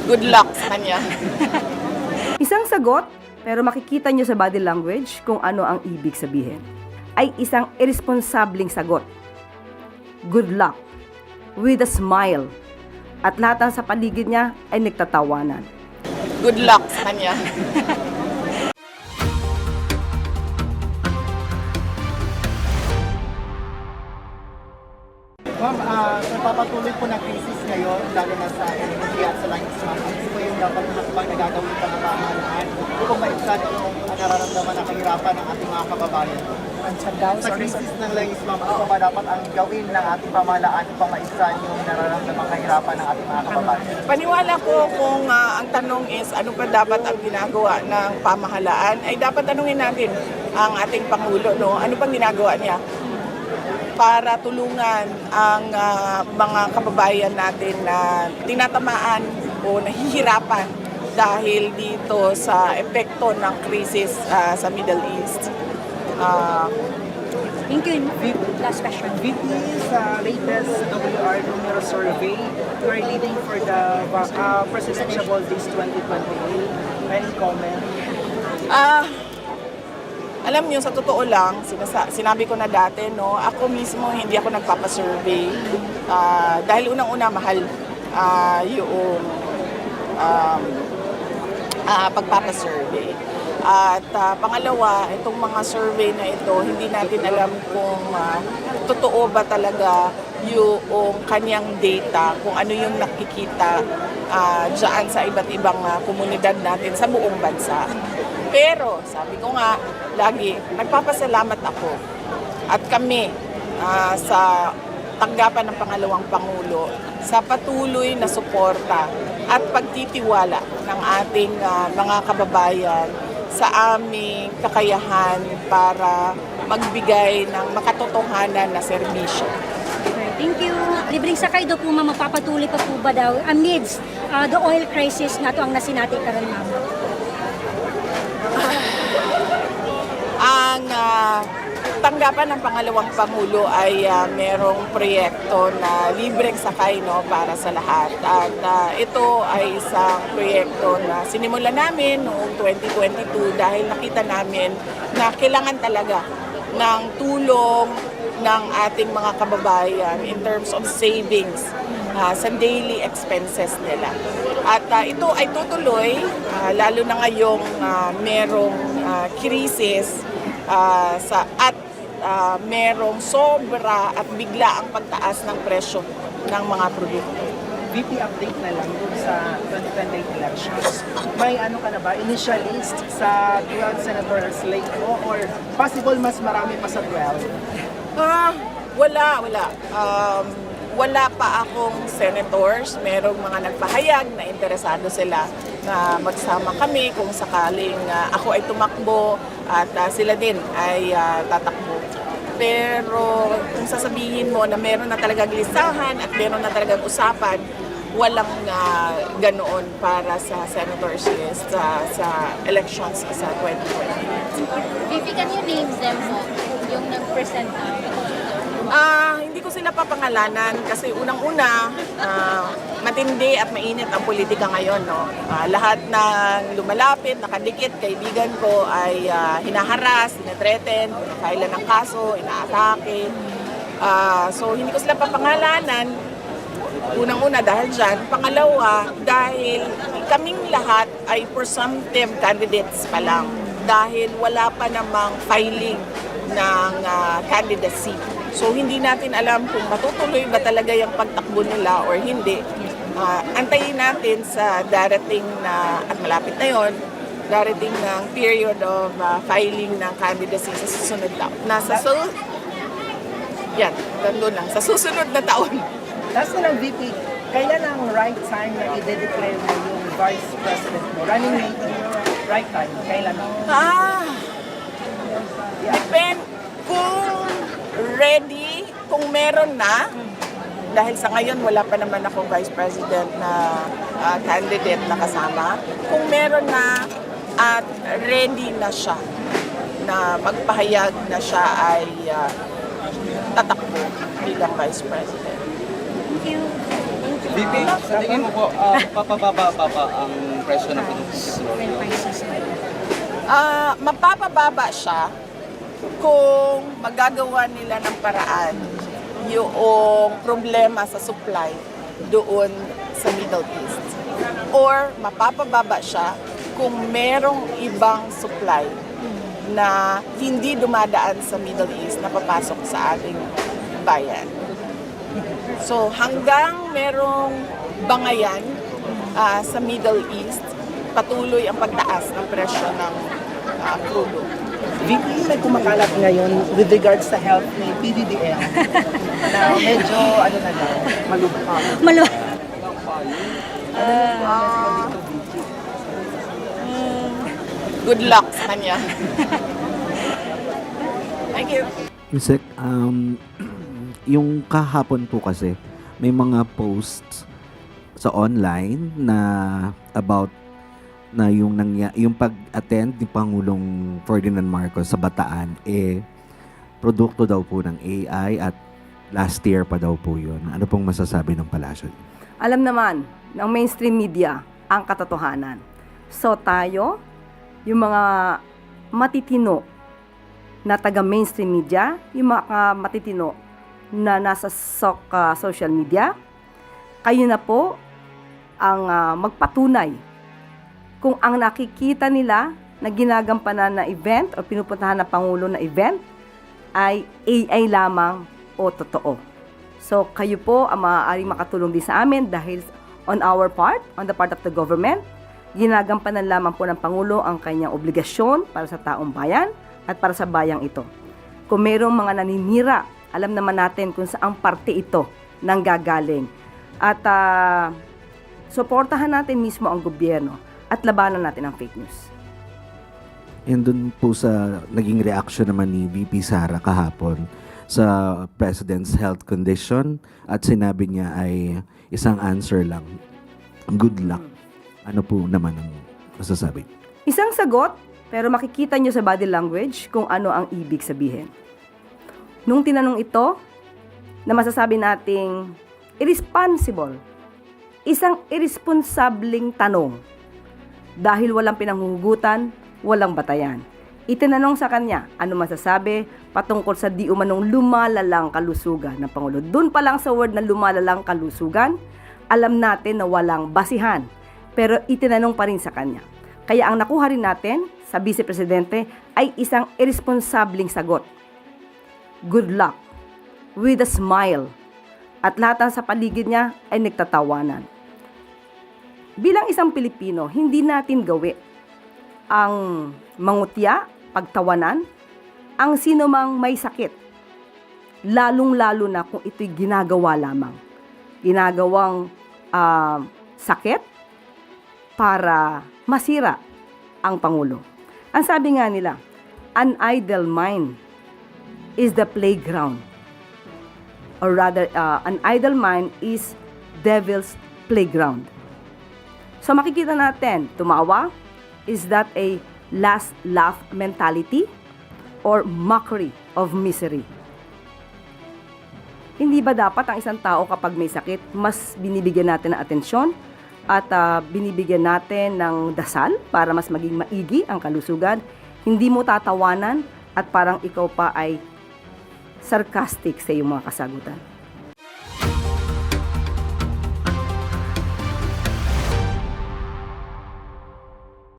Good luck sa kanya. Isang sagot, pero makikita nyo sa body language kung ano ang ibig sabihin. Ay isang irresponsableng sagot. Good luck. With a smile. At lahat ng sa paligid niya ay nagtatawanan. Good luck sa kanya. Ma'am, nagpapatuloy po ng crisis ngayon, lalo na sa enerhiya at sa langis, ma'am. Ano po yung dapat hakbang na gagawin pa ng pamahalaan kung maibsan yung nararamdaman ng kahirapan ng ating mga kababayan? Sa crisis ng langis, ma'am, ano ba dapat ang gawin ng ating pamahalaan upang maibsan yung nararamdaman ng kahirapan ng ating mga kababayan? Paniwala ko kung ang tanong is ano pa dapat ang ginagawa ng pamahalaan, ay dapat tanungin natin ang ating Pangulo, no? Ano pang ginagawa niya para tulungan ang mga kababayan natin na tinatamaan o nahihirapan dahil dito sa epekto ng krisis sa Middle East. Thank you. Last question. VP, sa latest WR numero survey, you are leading for the presidential Days 2028. Any comment? Alam niyo, sa totoo lang, sinabi ko na dati, no, ako mismo hindi ako nagpapasurvey dahil unang-una mahal yung pagpapasurvey. At pangalawa, itong mga survey na ito, hindi natin alam kung totoo ba talaga yung kanyang data, kung ano yung nakikita dyan sa iba't ibang komunidad natin sa buong bansa. Pero, sabi ko nga, lagi, nagpapasalamat ako at kami sa tanggapan ng pangalawang Pangulo sa patuloy na suporta at pagtitiwala ng ating mga kababayan sa aming kakayahan para magbigay ng makatotohanan na serbisyo. Thank you. Libreng sakay daw po ma'am, magpapatuloy pa po ba daw amidst the oil crisis na ito ang nasinati karon ma'am? Ang tanggapan ng pangalawang Pangulo ay merong proyekto na libreng sakay, no, para sa lahat. At ito ay isang proyekto na sinimulan namin noong 2022 dahil nakita namin na kailangan talaga ng tulong ng ating mga kababayan in terms of savings sa daily expenses nila. At ito ay tutuloy, lalo na ngayong merong krisis at merong sobra at bigla ang pagtaas ng presyo ng mga produkto. VP, update na lang dun sa 2028 elections. May ano ka na ba, initial list sa 12 senatorial slate mo or possible mas marami pa sa 12? Wala. Wala pa akong senators. Merong mga nagpahayag na interesado sila na magsama kami kung sakaling ako ay tumakbo at sila din ay tatakbo. Pero kung sasabihin mo na meron na talagang listahan at meron na talagang usapan, walang ganoon para sa senators list sa elections sa 2020. VP, can you name them po, yung nag-present na? Hindi ko sila papangalanan kasi unang-una, matindi at mainit ang politika ngayon, no? Lahat ng lumalapit, nakadikit, kaibigan ko ay hinaharas, hinatreten, pinakailan ng kaso, inaatake. So hindi ko sila papangalanan. Unang-una dahil dyan. Pangalawa, dahil kaming lahat ay presumptive candidates pa lang. Dahil wala pa namang filing ng candidacy. So hindi natin alam kung matutuloy ba talaga yung pagtakbo nila or hindi. Antayin natin sa darating na, at malapit na yon, darating ng period of filing ng candidacy sa susunod na. Sa susunod na taon. Last na lang, VP, kailan ang right time na i-declare mo yung vice president mo? Running mate yung right time, kailan? Depend kung ready, kung meron na, dahil sa ngayon wala pa naman ako vice president na candidate na kasama. Kung meron na at ready na siya, na magpahayag na siya ay tatakbo, bilang Vice President. Thank you. VP, sa tingin mo po, papababa pa ang presyo ng petrol? Mapapababa siya kung magagawa nila ng paraan yung problema sa supply doon sa Middle East. Or mapapababa siya kung merong ibang supply na hindi dumadaan sa Middle East na papasok sa ating bayan. So hanggang merong bangayan sa Middle East, patuloy ang pagtaas ng presyo ng crudo. VP, may kumakalat ngayon with regards sa health ni PDDM na medyo, malubha. Good luck sa kanya. Thank you. Yusek, yung kahapon po kasi, may mga posts sa online na about na yung pag-attend ni Pangulong Ferdinand Marcos sa Bataan, produkto daw po ng AI at last year pa daw po yun. Ano pong masasabi ng palasyo? Alam naman ng mainstream media ang katotohanan. So tayo, yung mga matitino na taga-mainstream media, yung mga matitino na nasa social media, kayo na po ang magpatunay kung ang nakikita nila na ginagampanan na event o pinupuntahan ng Pangulo na event ay AI lamang o totoo. So kayo po ang maaaring makatulong din sa amin dahil on the part of the government, ginagampanan lamang po ng Pangulo ang kanyang obligasyon para sa taong bayan at para sa bayang ito. Kung mayroong mga naninira, alam naman natin kung saang parte ito nanggagaling. At suportahan natin mismo ang gobyerno at labanan natin ang fake news. And dun po sa naging reaction naman ni VP Sara kahapon sa President's health condition at sinabi niya ay isang answer lang. Good luck. Ano po naman ang masasabi? Isang sagot, pero makikita nyo sa body language kung ano ang ibig sabihin. Nung tinanong ito, na masasabi nating irresponsible, isang irresponsableng tanong dahil walang pinanghuhugutan, walang batayan. Itinanong sa kanya, ano masasabi patungkol sa di umanong lumalalang kalusugan ng Pangulo. Doon pa lang sa word na lumalalang kalusugan, alam natin na walang basihan. Pero itinanong pa rin sa kanya. Kaya ang nakuha rin natin sa Vice Presidente ay isang irresponsableng sagot. Good luck. With a smile. At lahat sa paligid niya ay nagtatawanan. Bilang isang Pilipino, hindi natin gawi ang mangutya, pagtawanan, ang sinumang may sakit. Lalong-lalo na kung ito'y ginagawa lamang. Ginagawang sakit para masira ang Pangulo. Ang sabi nga nila, an idle mind is the playground. Or rather, an idle mind is devil's playground. So makikita natin, tumawa, is that a last laugh mentality or mockery of misery? Hindi ba dapat ang isang tao kapag may sakit, mas binibigyan natin ng atensyon at binibigyan natin ng dasal para mas maging maigi ang kalusugan? Hindi mo tatawanan at parang ikaw pa ay sarcastic sa iyong mga kasagutan.